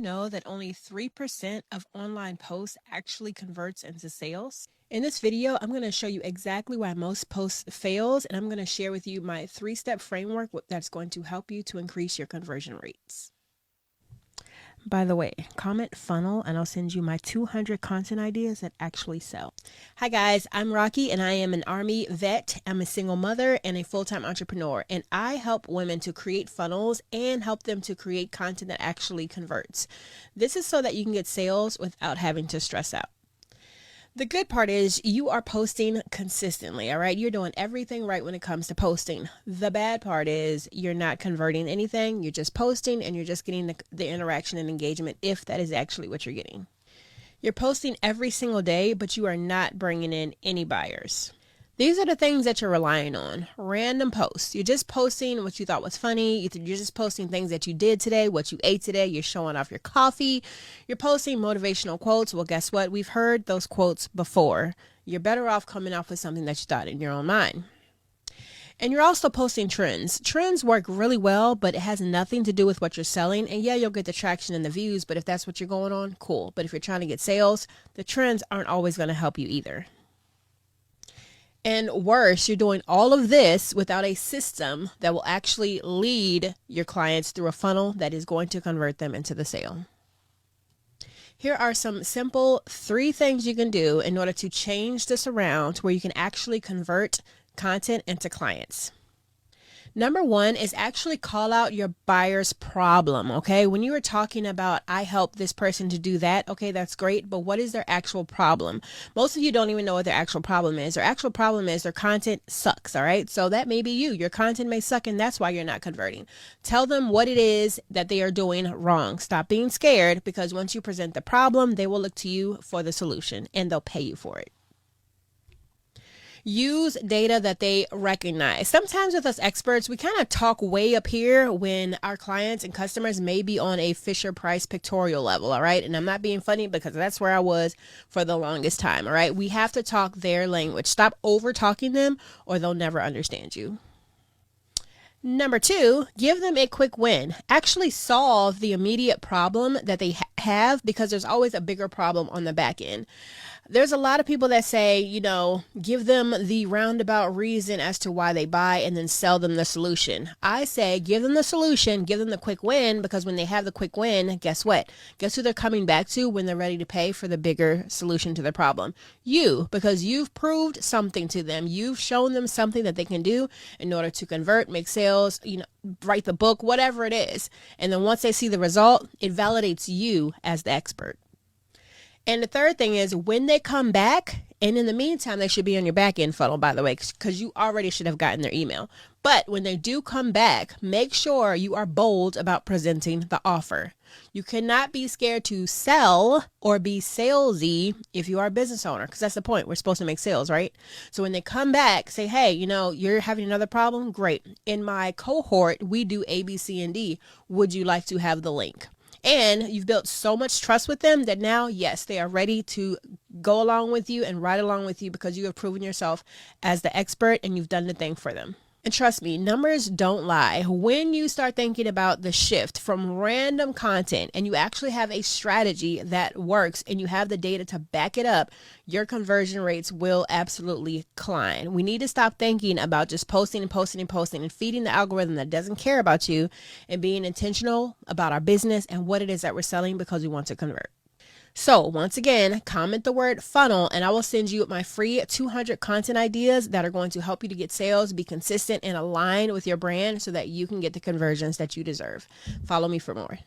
know that only 3% of online posts actually converts into sales? In this video, I'm going to show you exactly why most posts fails, and I'm going to share with you my 3-step framework that's going to help you to increase your conversion rates. By the way, comment funnel and I'll send you my 200 content ideas that actually sell. Hi guys, I'm Rocky and I am an Army vet. I'm a single mother and a full-time entrepreneur, and I help women to create funnels and help them to create content that actually converts. This is so that you can get sales without having to stress out. The good part is you are posting consistently, all right? You're doing everything right when it comes to posting. The bad part is you're not converting anything. You're just posting and you're just getting the interaction and engagement, if that is actually what you're getting. You're posting every single day, but you are not bringing in any buyers. These are the things that you're relying on. Random posts. You're just posting what you thought was funny. You're just posting things that you did today, what you ate today. You're showing off your coffee. You're posting motivational quotes. Well, guess what? We've heard those quotes before. You're better off coming up with something that you thought in your own mind. And you're also posting trends. Trends work really well, but it has nothing to do with what you're selling. And yeah, you'll get the traction and the views, but if that's what you're going on, cool. But if you're trying to get sales, the trends aren't always going to help you either. And worse, you're doing all of this without a system that will actually lead your clients through a funnel that is going to convert them into the sale. Here are some simple 3 things you can do in order to change this around to where you can actually convert content into clients. Number 1 is actually call out your buyer's problem, okay? When you were talking about, I help this person to do that, okay, that's great, but what is their actual problem? Most of you don't even know what their actual problem is. Their actual problem is their content sucks, all right? So that may be you. Your content may suck, and that's why you're not converting. Tell them what it is that they are doing wrong. Stop being scared, because once you present the problem, they will look to you for the solution, and they'll pay you for it. Use data that they recognize. Sometimes with us experts, we kind of talk way up here when our clients and customers may be on a Fisher-Price pictorial level, all right? And I'm not being funny, because that's where I was for the longest time, all right? We have to talk their language. Stop over-talking them or they'll never understand you. Number 2, give them a quick win. Actually solve the immediate problem that they have, because there's always a bigger problem on the back end. There's a lot of people that say, give them the roundabout reason as to why they buy and then sell them the solution. I say, give them the solution, give them the quick win, because when they have the quick win, guess what? Guess who they're coming back to when they're ready to pay for the bigger solution to their problem? You, because you've proved something to them. You've shown them something that they can do in order to convert, make sales, write the book, whatever it is. And then once they see the result, it validates you as the expert. And the third thing is, when they come back, and in the meantime, they should be on your back end funnel, by the way, because you already should have gotten their email. But when they do come back, make sure you are bold about presenting the offer. You cannot be scared to sell or be salesy if you are a business owner, because that's the point. We're supposed to make sales, right? So when they come back, say, hey, you're having another problem? Great. In my cohort, we do A, B, C, and D. Would you like to have the link? And you've built so much trust with them that now, yes, they are ready to go along with you and ride along with you, because you have proven yourself as the expert and you've done the thing for them. And trust me, numbers don't lie. When you start thinking about the shift from random content and you actually have a strategy that works and you have the data to back it up, your conversion rates will absolutely climb. We need to stop thinking about just posting and posting and posting and feeding the algorithm that doesn't care about you, and being intentional about our business and what it is that we're selling, because we want to convert. So once again, comment the word funnel and I will send you my free 200 content ideas that are going to help you to get sales, be consistent, and align with your brand so that you can get the conversions that you deserve. Follow me for more.